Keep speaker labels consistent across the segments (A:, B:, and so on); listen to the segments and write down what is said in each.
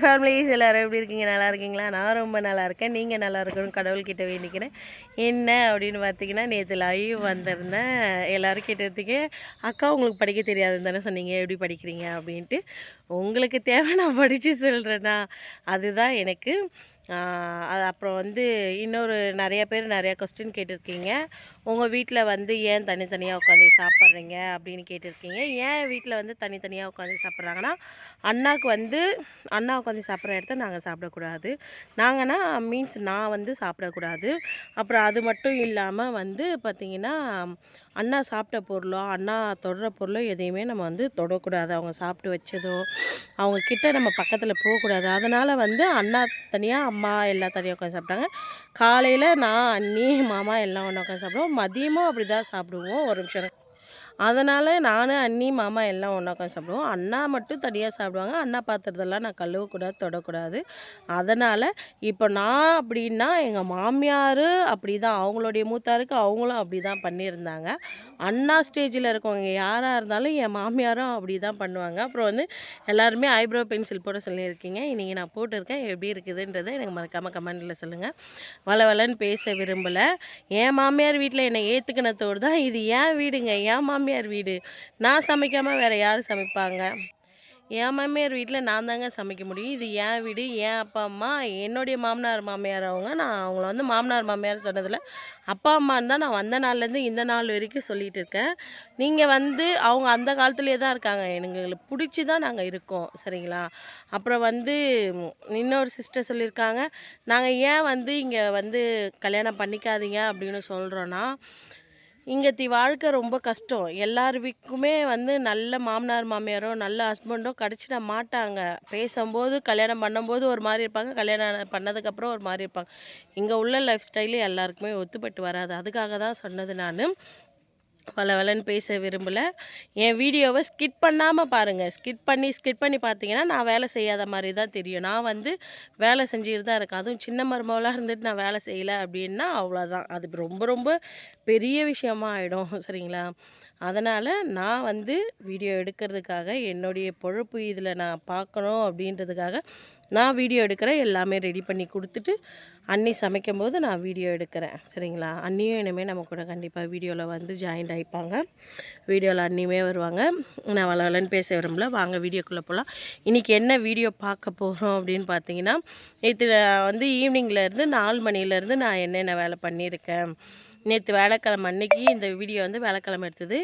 A: Families எல்லோரும் எப்படி இருக்கீங்க? நல்லா இருக்கீங்களா? நான் ரொம்ப நல்லா இருக்கேன். நீங்கள் நல்லா இருக்கணும் கடவுள்கிட்ட வேண்டிக்கிறேன். என்ன அப்படின்னு பார்த்தீங்கன்னா, நேற்று லைவ் வந்திருந்தேன். எல்லோரும் கேட்டதுக்கு, அக்கா உங்களுக்கு படிக்க தெரியாதுன்னு தானே சொன்னீங்க, எப்படி படிக்கிறீங்க அப்படின்ட்டு. உங்களுக்கு தேவை நான் படித்து சொல்கிறேன்னா, அதுதான் எனக்கு. அது அப்புறம் வந்து இன்னொரு நிறைய பேர் நிறையா கொஸ்டின் கேட்டிருக்கீங்க. உங்கள் வீட்டில் வந்து ஏன் தனித்தனியாக உட்காந்து சாப்பிட்றீங்க அப்படின்னு கேட்டிருக்கீங்க. ஏன் வீட்டில் வந்து தனித்தனியாக உட்காந்து சாப்பிட்றாங்கன்னா, அண்ணாவுக்கு வந்து அண்ணா உட்காந்து சாப்பிட்ற இடத்த நாங்கள் சாப்பிடக்கூடாது. நாங்கன்னா மீன்ஸ் நான் வந்து சாப்பிடக்கூடாது. அப்புறம் அது மட்டும் இல்லாமல் வந்து பார்த்திங்கன்னா, அண்ணா சாப்பிட்ட பொருளோ அண்ணா தொடுற பொருளோ எதையுமே நம்ம வந்து தொடக்கூடாது. அவங்க சாப்பிட்டு வச்சதோ அவங்கக்கிட்ட நம்ம பக்கத்தில் போகக்கூடாது. அதனால் வந்து அண்ணா தனியாக அம்மா எல்லாம் தனியாக உட்காந்து சாப்பிட்டாங்க. காலையில் நான் அண்ணி மாமா எல்லாம் ஒன்றா உட்காந்து சாப்பிடுவோம். மதியமும் அப்படி தான் சாப்பிடுவோம். ஒரு நிமிஷம். அதனால் நான் அண்ணி மாமா எல்லாம் ஒன்றா உட்காந்து சாப்பிடுவோம். அண்ணா மட்டும் தனியாக சாப்பிடுவாங்க. அண்ணா பாத்திரத்தெல்லாம் நான் கழுவக்கூடாது, தொடக்கூடாது. அதனால் இப்போ நான் அப்படின்னா எங்கள் மாமியார் அப்படி தான், அவங்களுடைய மூத்தாருக்கு அவங்களும் அப்படி தான் பண்ணியிருந்தாங்க. அண்ணா ஸ்டேஜில் இருக்கவங்க யாராக இருந்தாலும் என் மாமியாரும் அப்படி தான் பண்ணுவாங்க. அப்புறம் வந்து எல்லாருமே ஐப்ரோ பென்சில் போட சொல்லியிருக்கீங்க. இன்றைக்கி நான் போட்டிருக்கேன். எப்படி இருக்குதுன்றதை எனக்கு மறக்காமல் கமெண்டில் சொல்லுங்கள். வளவலன்னு பேச விரும்பலை. என் மாமியார் வீட்டில் என்னை ஏற்றுக்கினத்தோடு தான் இது ஏன் வீடுங்க, என் மாமியார் வீடு. நான் சமைக்காமல் வேறு யார் சமைப்பாங்க? என் மாமியார் வீட்டில் நான் தாங்க சமைக்க முடியும். இது என் வீடு, என் அப்பா அம்மா, என்னுடைய மாமனார் மாமியார் அவங்க. நான் அவங்கள வந்து மாமனார் மாமியார் சொன்னதில்ல, அப்பா அம்மான்னு தான் நான் வந்த நாள்லேருந்து இந்த நாள் வரைக்கும் சொல்லிகிட்டு இருக்கேன். நீங்கள் வந்து அவங்க அந்த காலத்துலேயே தான் இருக்காங்க. எங்களுக்கு பிடிச்சி தான் நாங்கள் இருக்கோம், சரிங்களா? அப்புறம் வந்து இன்னொரு சிஸ்டர் சொல்லியிருக்காங்க, நாங்கள் ஏன் வந்து இங்கே வந்து கல்யாணம் பண்ணிக்காதீங்க அப்படின்னு சொல்கிறோன்னா, இங்கத்தி வாழ்க்கை ரொம்ப கஷ்டம். எல்லார் வீட்டுக்குமே வந்து நல்ல மாமனார் மாமியாரோ நல்ல ஹஸ்பண்டோ கிடச்சிட மாட்டாங்க. பேசும்போது கல்யாணம் பண்ணும்போது ஒரு மாதிரி இருப்பாங்க, கல்யாணம் பண்ணதுக்கப்புறம் ஒரு மாதிரி இருப்பாங்க. இங்கே உள்ள லைஃப் ஸ்டைலு எல்லாருக்குமே ஒத்துப்பட்டு வராது. அதுக்காக தான் சொன்னது நான். வளவலன்னு பேச விரும்பலை. என் வீடியோவை ஸ்கிப் பண்ணாமல் பாருங்கள். ஸ்கிப் பண்ணி பார்த்தீங்கன்னா நான் வேலை செய்யாத மாதிரி தான் தெரியும். நான் வந்து வேலை செஞ்சுட்டு தான் இருக்கேன். அதுவும் சின்ன மருமகளாக இருந்துட்டு நான் வேலை செய்யலை அப்படின்னா அவ்வளோதான். அது ரொம்ப ரொம்ப பெரிய விஷயமா ஆகிடும், சரிங்களா? அதனால் நான் வந்து வீடியோ எடுக்கிறதுக்காக, என்னுடைய பொழப்பு இதில் நான் பார்க்கணும் அப்படின்றதுக்காக நான் வீடியோ எடுக்கிறேன். எல்லாமே ரெடி பண்ணி கொடுத்துட்டு அண்ணி சமைக்கும்போது நான் வீடியோ எடுக்கிறேன், சரிங்களா? அண்ணியும் இனிமேல் நம்ம கூட கண்டிப்பாக வீடியோவில் வந்து ஜாயின்ட் ஆகிப்பாங்க. வீடியோவில் அண்ணியுமே வருவாங்க. நான் வளவலன்னு பேச விரும்பல. வாங்க வீடியோக்குள்ளே போகலாம். இன்றைக்கி என்ன வீடியோ பார்க்க போகிறோம் அப்படின்னு பார்த்தீங்கன்னா, நேற்று வந்து ஈவினிங்லேருந்து 4 மணிலேருந்து நான் என்னென்ன வேலை பண்ணியிருக்கேன். நேற்று வியாழக்கிழமை அன்னைக்கு இந்த வீடியோ வந்து வியாழக்கிழமை எடுத்தது.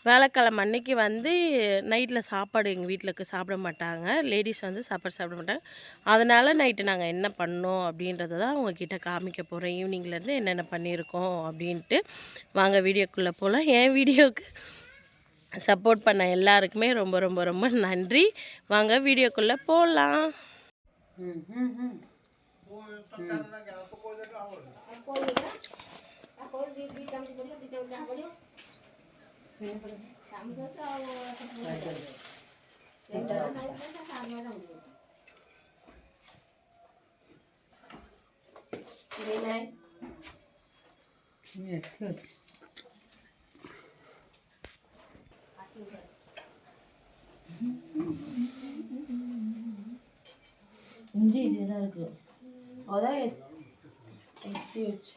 A: வியாழக்கிழமை அன்னைக்கு வந்து நைட்டில் சாப்பாடு எங்கள் வீட்டிலுக்கு சாப்பிட மாட்டாங்க. லேடிஸ் வந்து சாப்பாடு சாப்பிட மாட்டாங்க. அதனால் நைட்டு நாங்கள் என்ன பண்ணோம் அப்படின்றத தான் உங்ககிட்ட காமிக்க போகிறோம். ஈவினிங்லேருந்து என்னென்ன பண்ணியிருக்கோம் அப்படின்ட்டு. வாங்க வீடியோக்குள்ளே போகலாம். என் வீடியோவுக்கு சப்போர்ட் பண்ண எல்லாருக்குமே ரொம்ப ரொம்ப ரொம்ப நன்றி. வாங்க வீடியோக்குள்ளே போகலாம். இஞ்சி இதுதான் இருக்குது. அதான் எடுத்து வச்சு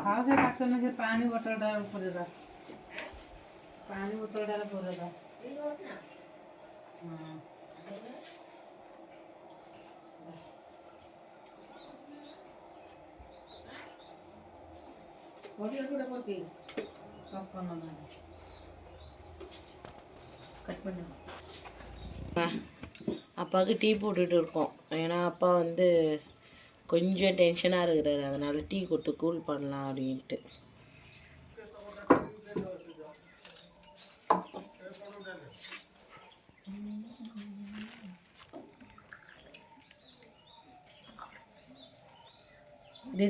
B: हाउस एक्शन से पानी बोतल डाल पड़ेगा, पानी बोतल डाल पड़ेगा। हाँ
A: ஒடியா கூட போட்டு
B: கட் பண்ணணும்.
A: கட் பண்ணு. அப்பாவுக்கு டீ போட்டுட்டு இருக்கோம். ஏன்னா அப்பா வந்து கொஞ்சம் டென்ஷனாக இருக்கிறாரு. அதனால் டீ கொடுத்து கூல் பண்ணலாம் அப்படின்ட்டு. நீ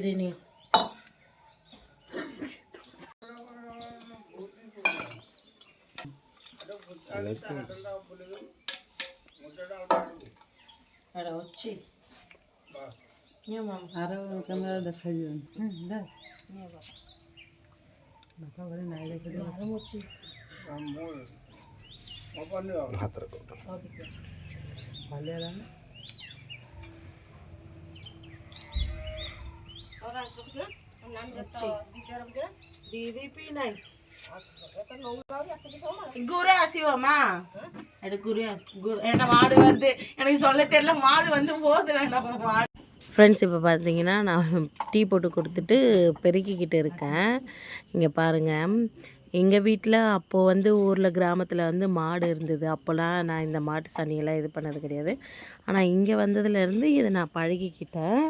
A: వచ్చి
B: আরও ক্যামেরা দেখাই দেখ বাপা বলে নাই দেখে ভালো রান্না
A: குரு ஆசிவமா அது குரு என்ன மாடு வருது எனக்கு சொல்ல தெரியல மாடு வந்து போகுது நம்ம மாடு. ஃப்ரெண்ட்ஸ் இப்போ பார்த்தீங்கன்னா நான் டீ போட்டு கொடுத்துட்டு பெருக்கிக்கிட்டு இருக்கேன். இங்கே பாருங்கள், எங்கள் வீட்டில் அப்போது வந்து ஊரில் கிராமத்தில் வந்து மாடு இருந்தது. அப்போல்லாம் நான் இந்த மாட்டு சாணியெல்லாம் இது பண்ணது கிடையாது. ஆனால் இங்கே வந்ததுலேருந்து இதை நான் பழகிக்கிட்டேன்.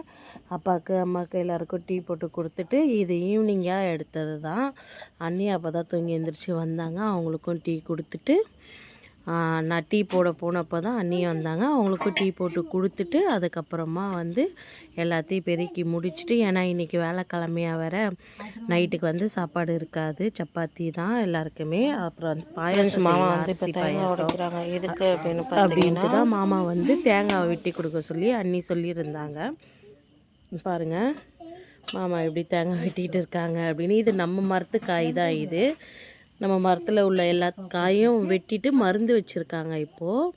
A: அப்பாவுக்கு அம்மாவுக்கு எல்லாேருக்கும் டீ போட்டு கொடுத்துட்டு இது ஈவினிங்காக எடுத்தது தான். அண்ணி அப்போ தான் தூங்கி எழுந்திரிச்சு வந்தாங்க. அவங்களுக்கும் டீ கொடுத்துட்டு நான் டீ போட போனப்போ தான் அண்ணியும் வந்தாங்க. அவங்களுக்கும் டீ போட்டு கொடுத்துட்டு அதுக்கப்புறமா வந்து எல்லாத்தையும் பெருக்கி முடிச்சுட்டு, ஏன்னா இன்றைக்கி வேலைக்கிழமையாக வேறு நைட்டுக்கு வந்து சாப்பாடு இருக்காது, சப்பாத்தி தான் எல்லாருக்குமே. அப்புறம் வந்து பாயாசம் மாமா வந்து இப்போ தேங்காய் உடைக்கிறாங்க எதுக்கு அப்படின்ட்டு தான் மாமா வந்து தேங்காய் வெட்டி கொடுக்க சொல்லி அண்ணி சொல்லியிருந்தாங்க. பாருங்கள் மாமா எப்படி தேங்காய் வெட்டிகிட்டு இருக்காங்க அப்படின்னு. இது நம்ம மரத்து காய் தான். இது நம்ம மரத்தில் உள்ள எல்லா காயும் வெட்டிட்டு மருந்து வச்சுருக்காங்க. இப்போது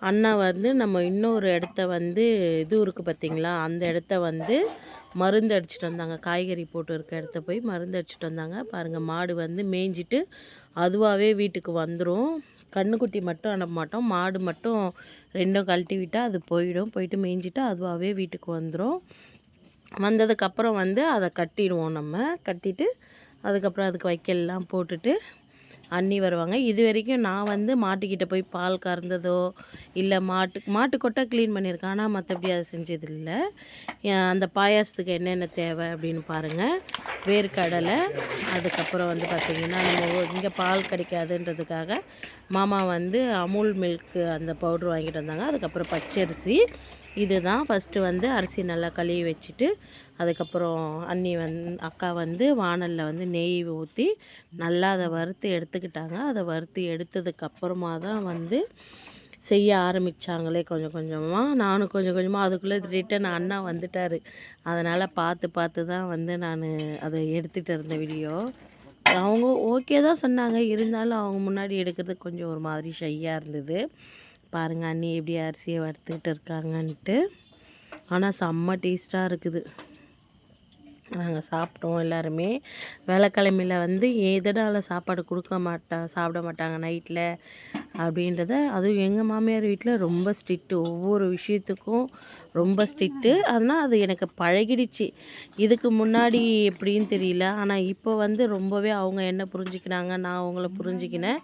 A: அண்ணா வந்து நம்ம இன்னொரு இடத்த வந்து இது இருக்குது பார்த்திங்களா, அந்த இடத்த வந்து மருந்து அடிச்சுட்டு வந்தாங்க. காய்கறி போட்டு இருக்க இடத்த போய் மருந்து அடிச்சுட்டு வந்தாங்க. பாருங்கள், மாடு வந்து மேய்ஞ்சிட்டு அதுவாகவே வீட்டுக்கு வந்துடும். கண்ணுக்குட்டி மட்டும் அனுப்ப மாட்டோம், மாடு மட்டும் ரெண்டும் கழட்டி விட்டால் அது போயிடும். போயிட்டு மேய்ஞ்சிட்டு அதுவாகவே வீட்டுக்கு வந்துடும். வந்ததுக்கப்புறம் வந்து அதை கட்டிடுவோம். நம்ம கட்டிட்டு அதுக்கப்புறம் அதுக்கு வைக்கல்லாம் போட்டுட்டு அண்ணி வருவாங்க. இது வரைக்கும் நான் வந்து மாட்டுக்கிட்ட போய் பால் கறந்ததோ இல்லை மாட்டு கொட்டை க்ளீன் பண்ணியிருக்கேன். ஆனால் மற்றபடி அதை செஞ்சதில்லை. அந்த பாயாசத்துக்கு என்னென்ன தேவை அப்படின்னு பாருங்கள். வேர்க்கடலை, அதுக்கப்புறம் வந்து பார்த்திங்கன்னா நம்ம இங்கே பால் கிடைக்காதுன்றதுக்காக மாமா வந்து அமுல் மில்க்கு அந்த பவுட்ரு வாங்கிட்டு வந்தாங்க. அதுக்கப்புறம் பச்சரிசி. இது தான் ஃபஸ்ட்டு வந்து அரிசி நல்லா கழுவி வச்சுட்டு அதுக்கப்புறம் அக்கா வந்து வாணலில் வந்து நெய் ஊற்றி நல்லா அதை வறுத்து எடுத்துக்கிட்டாங்க. அதை வறுத்து எடுத்ததுக்கப்புறமா தான் வந்து செய்ய ஆரம்பித்தாங்களே கொஞ்சம் கொஞ்சமாக. நானும் கொஞ்சம் கொஞ்சமாக அதுக்குள்ளே ரிட்டன் அண்ணா வந்துட்டார். அதனால் பார்த்து தான் வந்து நான் அதை எடுத்துகிட்டு இருந்த வீடியோ. அவங்க ஓகே தான் சொன்னாங்க, இருந்தாலும் அவங்க முன்னாடி எடுக்கிறது கொஞ்சம் ஒரு மாதிரி ஷையாக இருந்தது. பாருங்கள் அண்ணி எப்படி அரிசியை வறுத்துக்கிட்டு இருக்காங்கன்ட்டு. ஆனால் செம்ம டேஸ்ட்டாக இருக்குது. நாங்கள் சாப்பிட்டோம் எல்லாருமே. வேலைக்கிழமையில் வந்து எதனால் சாப்பாடு சாப்பிட மாட்டாங்க நைட்டில் அப்படின்றத, அதுவும் எங்கள் மாமியார் வீட்டில் ரொம்ப ஸ்ட்ரிக்ட்டு, ஒவ்வொரு விஷயத்துக்கும் ரொம்ப ஸ்ட்ரிக்ட்டு. அதனால் அது எனக்கு பழகிடுச்சு. இதுக்கு முன்னாடி எப்படின்னு தெரியல, ஆனால் இப்போ வந்து ரொம்பவே அவங்க என்ன புரிஞ்சுக்கிறாங்க, நான் அவங்கள புரிஞ்சுக்கினேன்.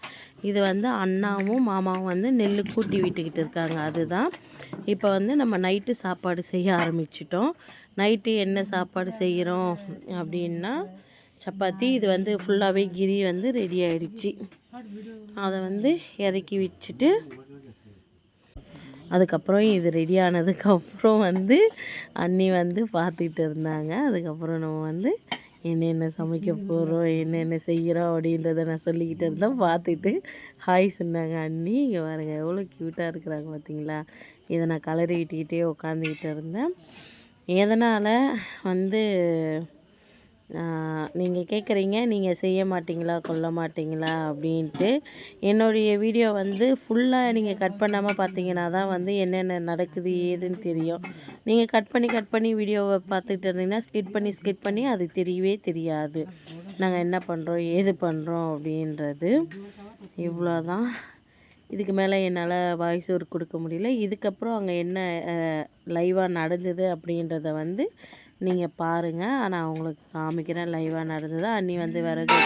A: இது வந்து அண்ணாவும் மாமாவும் வந்து நெல் கூட்டி விட்டுக்கிட்டு இருக்காங்க. அதுதான் இப்போ வந்து நம்ம நைட்டு சாப்பாடு செய்ய ஆரம்பிச்சிட்டோம். நைட்டு என்ன சாப்பாடு செய்கிறோம் அப்படின்னா சப்பாத்தி. இது வந்து ஃபுல்லாகவே கிரி வந்து ரெடி ஆகிடுச்சு. அதை வந்து இறக்கி வச்சுட்டு அதுக்கப்புறம் இது ரெடி ஆனதுக்கப்புறம் வந்து அண்ணி வந்து பார்த்துக்கிட்டு இருந்தாங்க. அதுக்கப்புறம் நம்ம வந்து என்னென்ன சமைக்க போகிறோம், என்னென்ன செய்கிறோம் அப்படின்றத நான் சொல்லிக்கிட்டு இருந்தேன். பார்த்துட்டு ஹாய் சொன்னாங்க அண்ணி. இங்கே பாருங்க எவ்வளோ க்யூட்டாக இருக்கிறாங்க பார்த்தீங்களா. இதை நான் கலரி விட்டுக்கிட்டே உட்காந்துக்கிட்டு இருந்தேன். எதனால் வந்து நீங்கள் கேட்குறீங்க, நீங்கள் செய்ய மாட்டிங்களா கொல்ல மாட்டிங்களா அப்படின்ட்டு. என்னுடைய வீடியோ வந்து ஃபுல்லாக நீங்கள் கட் பண்ணாமல் பார்த்தீங்கன்னா தான் வந்து என்னென்ன நடக்குது ஏதுன்னு தெரியும். நீங்கள் கட் பண்ணி வீடியோவை பார்த்துக்கிட்டு இருந்தீங்கன்னா ஸ்கிட் பண்ணி அது தெரியவே தெரியாது நாங்கள் என்ன பண்ணுறோம் ஏது பண்ணுறோம் அப்படின்றது. இவ்வளோதான். இதுக்கு மேலே என்னால் வாய்ஸ் ஓவர் கொடுக்க முடியல. இதுக்கப்புறம் அங்கே என்ன லைவாக நடந்தது அப்படின்றத வந்து நீங்கள் பாருங்கள். நான் உங்களுக்கு காமிக்கிறேன் லைவாக நடந்தது. அண்ணி வந்து விறகு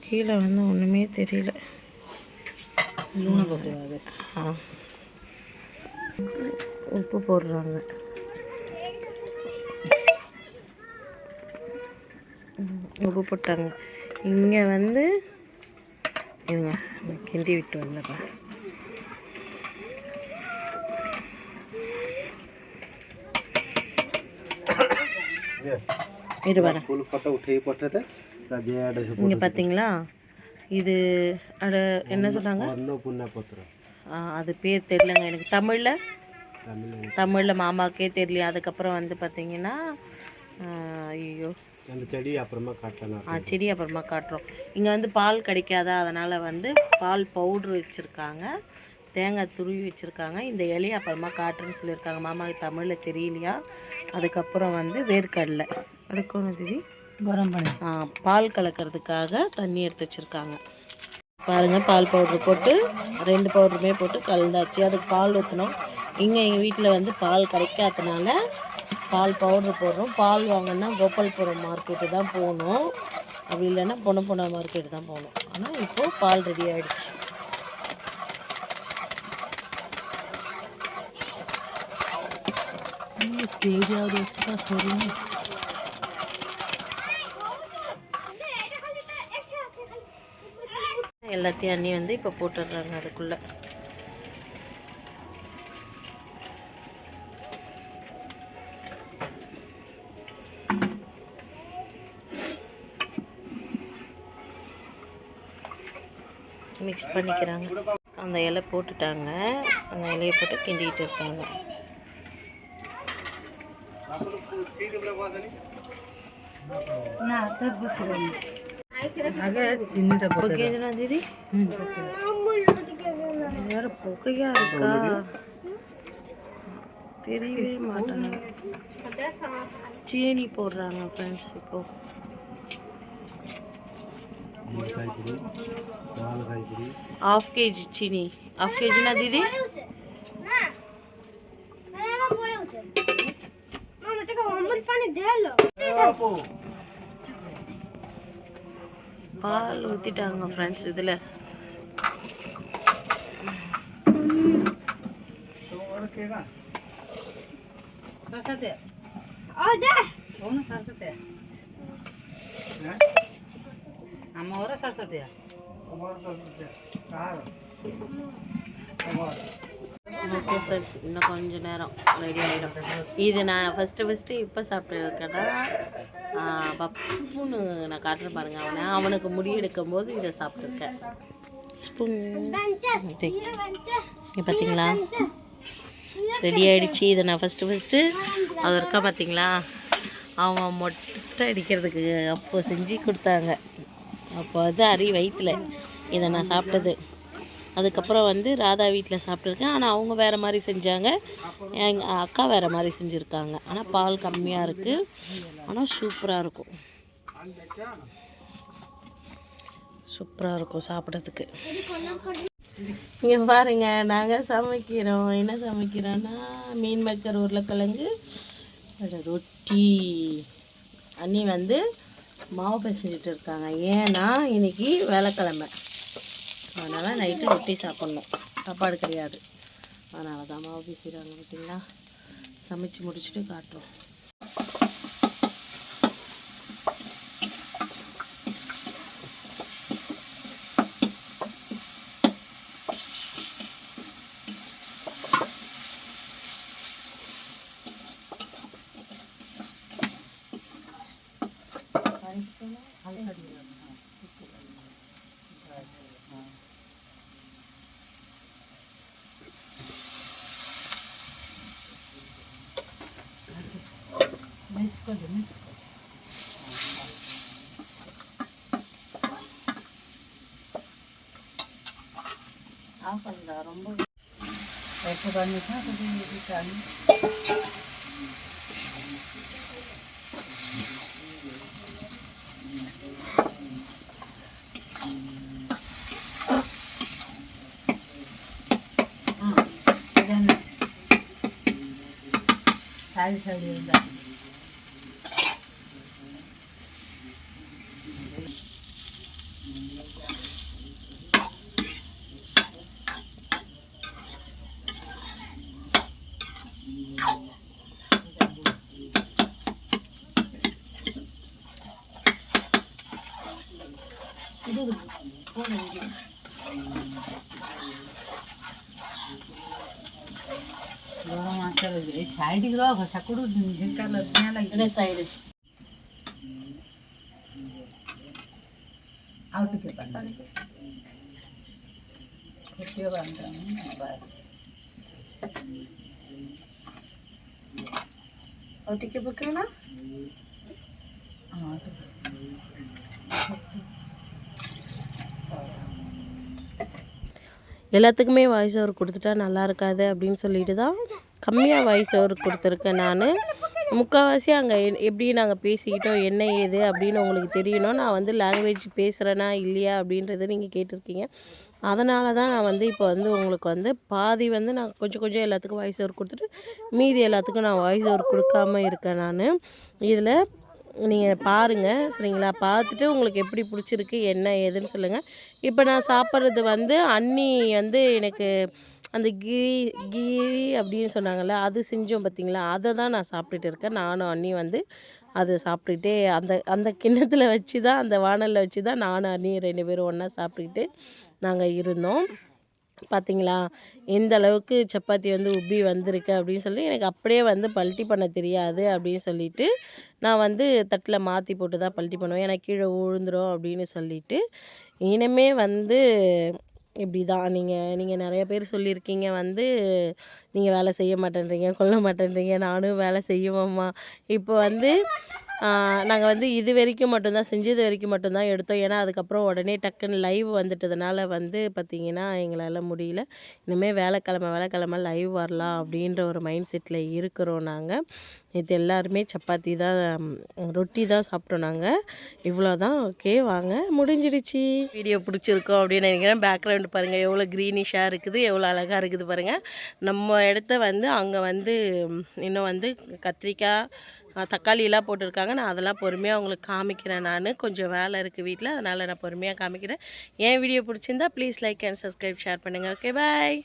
A: கீழே வந்து ஒன்றுமே தெரியல. உப்பு போடுறாங்க. உப்பு போட்டாங்க. இங்கே வந்து இவங்க கிண்டி விட்டு வந்துடுறேன். இது வரேன்.
C: फुल फोटो उठेई पठेते ता जे ऐड से
A: இங்கே பார்த்தீங்களா, இது அட என்ன சொன்னாங்க,
C: अन्नपूर्णा पत्र
A: அது பேர் தெரியலங்க எனக்கு தமிழில்.
C: तमिल
A: தமிழில் மாமாக்கே தெரியல. அதுக்கப்புறம் வந்து பார்த்தீங்கன்னா ஐயோ
C: அந்த செடி அப்புறமா காட்டலாம்.
A: செடி அப்புறமா காட்டுறோம். இங்கே வந்து பால் கிடைக்காதா, அதனால் வந்து பால் பவுட்ரு வச்சுருக்காங்க, தேங்காய் துருவி வச்சுருக்காங்க. இந்த இலையை அப்புறமா காட்டுறேன்னு சொல்லியிருக்காங்க. மாமாவுக்கு தமிழில் தெரியலையா. அதுக்கப்புறம் வந்து வேர்க்கடலை அடுக்கணும் திதி
B: கரம் பண்ணி
A: பால் கலக்கிறதுக்காக தண்ணி எடுத்து வச்சுருக்காங்க. பாருங்கள், பால் பவுட்ரு போட்டு 2 பவுடருமே போட்டு கலந்தாச்சு. அதுக்கு பால் ஊற்றணும். இங்கே எங்கள் வீட்டில் வந்து பால் கிடைக்காதனால பால் பவுட்ரு போடுறோம். பால் வாங்கினா கோபால்புரம் மார்க்கெட்டு தான் போகணும், அப்படி இல்லைன்னா பொன்னப்பொன்னா மார்க்கெட்டு தான் போகணும். ஆனால் இப்போது பால் ரெடி ஆகிடுச்சு. எல்லாத்தையும் அண்ணி வந்து இப்போ போட்டுடுறாங்க அதுக்குள்ளே. மிக்ஸ் பண்ணிக்கிறாங்க. அந்த இலை போட்டுட்டாங்க. அந்த இலையை போட்டு கிண்டிகிட்டு இருக்காங்க.
B: ಹಾಗೆ ಚಿನ್ನ
A: புகையா தீதி, வேற புகையா இருக்கா தெரியவே மாட்டாங்க. சீனி போடுறாங்க ஃப்ரெண்ட்ஸ். இப்போ 1/2 kg चीनी. 1/2 kg ना दीदी. பால் ஊற்றிட்டாங்க ஃப்ரெண்ட்ஸ் இதில்.
B: ಅಮ್ಮವರ ಸರಸ್ವತಿಯ
A: ஓகே ஃப்ரெண்ட்ஸ், இன்னும் கொஞ்சம் நேரம் ரெடி ஆகிடும். இது நான் ஃபஸ்ட்டு இப்போ சாப்பிட்டுருக்கேன்னா பப்புன்னு நான் காட்டுறேன் பாருங்கள். அவனுக்கு முடி எடுக்கும் போது இதை சாப்பிட்ருக்கேன். ஸ்பூன் பார்த்தீங்களா, ரெடி ஆகிடுச்சு. இதை நான் ஃபஸ்ட்டு அது இருக்கா பார்த்தீங்களா, அவன் மொட்டை அடிக்கிறதுக்கு அப்போ செஞ்சு கொடுத்தாங்க. அப்போ வந்து வயிற்றில் இதை நான் சாப்பிட்டது. அதுக்கப்புறம் வந்து ராதா வீட்டில் சாப்பிட்ருக்கேன். ஆனால் அவங்க வேறு மாதிரி செஞ்சாங்க, எங்கள் அக்கா வேறு மாதிரி செஞ்சுருக்காங்க. ஆனால் பால் கம்மியாக இருக்குது, ஆனால் சூப்பராக இருக்கும். சாப்பிட்றதுக்கு. இங்கே பாருங்க, நாங்கள் சமைக்கிறோம். என்ன சமைக்கிறோன்னா மீன் மக்கர் உருளைக்கிழங்கு ரொட்டி. அண்ணி வந்து மாவு பிசைஞ்சிட்டு இருக்காங்க. ஏன்னா இன்னைக்கு வேலைக்கிழமை, அதனால் நைட்டு ரொட்டி சாப்பிட்ணும், சாப்பாடு கிடையாது. அதனால தான் மாவு பிசைகிறாங்க. பார்த்தீங்களா, சமைச்சு முடிச்சுட்டு காட்டுறோம். ரொம்ப
B: ಸೈಡ್ ಸೈಡಿಗೆ ಸಕುಡು ಸೈಡ್ ଆଉ ଟିକେ ପାଣି ଫୁଟିବ ପାଣିଟା ବାସ୍
A: ଆଉ ଟିକେ ପକେଇବ ନା
B: ହଁ
A: எல்லாத்துக்குமே வாய்ஸ் ஓவர் கொடுத்துட்டா நல்லா இருக்காது அப்படின்னு சொல்லிட்டு தான் கம்மியாக வாய்ஸ் ஓவர் கொடுத்துருக்கேன் நான். முக்கால்வாசி அங்கே எப்படி நாங்கள் பேசிக்கிட்டோம் என்ன ஏது அப்படின்னு உங்களுக்கு தெரியணும். நான் வந்து லாங்குவேஜ் பேசுகிறேனா இல்லையா அப்படின்றத நீங்கள் கேட்டிருக்கீங்க. அதனால தான் நான் வந்து இப்போ வந்து உங்களுக்கு வந்து பாதி வந்து நான் கொஞ்சம் கொஞ்சம் எல்லாத்துக்கும் வாய்ஸ் ஓவர் கொடுத்துட்டு மீதி எல்லாத்துக்கும் நான் வாய்ஸ் ஓவர் கொடுக்காம இருக்கேன் நான். இதில் நீங்கள் பாருங்கள் சரிங்களா, பார்த்துட்டு உங்களுக்கு எப்படி பிடிச்சிருக்கு என்ன ஏதுன்னு சொல்லுங்கள். இப்போ நான் சாப்பிட்றது வந்து அண்ணி வந்து எனக்கு அந்த கீரி அப்படின்னு சொன்னாங்கள்ல, அது செஞ்சோம் பார்த்திங்களா, அதை தான் நான் சாப்பிட்டுட்டு இருக்கேன். நானும் அண்ணி வந்து அதை சாப்பிட்டுக்கிட்டே அந்த அந்த கிண்ணத்தில் வச்சு தான் அந்த வானலில் வச்சு தான் நானும் அண்ணி 2 பேரும் ஒன்றா சாப்பிட்டுக்கிட்டு நாங்கள் இருந்தோம். பார்த்திங்களா எந்த அளவுக்கு சப்பாத்தி வந்து உப்பி வந்திருக்கு அப்படின்னு சொல்லி எனக்கு அப்படியே வந்து பல்ட்டி பண்ண தெரியாது அப்படின்னு சொல்லிட்டு நான் வந்து தட்டில் மாற்றி போட்டு தான் பல்ட்டி பண்ணுவேன். எனக்கு கீழே விழுந்துரும் அப்படின்னு சொல்லிட்டு இனிமே வந்து இப்படி தான் நீங்கள் நிறைய பேர் சொல்லியிருக்கீங்க வந்து நீங்கள் வேலை செய்ய மாட்டேன்றீங்க கொல்ல மாட்டேன்றீங்க. நானும் வேலை செய்வோம்மா. இப்போ வந்து நாங்கள் வந்து இது வரைக்கும் மட்டும்தான் செஞ்சது வரைக்கும் மட்டும்தான் எடுத்தோம். ஏன்னா அதுக்கப்புறம் உடனே டக்குன்னு லைவ் வந்துட்டதுனால வந்து பார்த்திங்கன்னா எங்களால் முடியல. இனிமேல் வேலைக்கிழமை லைவ் வரலாம் அப்படின்ற ஒரு மைண்ட் செட்டில் இருக்கிறோம் நாங்கள். இது எல்லாருமே சப்பாத்தி தான் ரொட்டி தான் சாப்பிட்டோம் நாங்கள். இவ்வளோ தான். ஓகே வாங்க முடிஞ்சிடுச்சு. வீடியோ பிடிச்சிருக்கோம் அப்படின்னு நினைக்கிறேன். பேக்ரவுண்டு பாருங்கள் எவ்வளோ க்ரீனிஷாக இருக்குது, எவ்வளோ அழகாக இருக்குது பாருங்கள். நம்ம இடத்த வந்து அங்கே வந்து இன்னும் வந்து கத்திரிக்காய் தக்காளியெல்லாம் போட்டிருக்காங்க. நான் அதெல்லாம் பொறுமையாக உங்களுக்கு காமிக்கிறேன். நான் கொஞ்சம் வேலை இருக்குது வீட்டில், அதனால் நான் பொறுமையாக காமிக்கிறேன். என் வீடியோ பிடிச்சிருந்தா please like and subscribe share பண்ணுங்கள். ஓகே பாய்.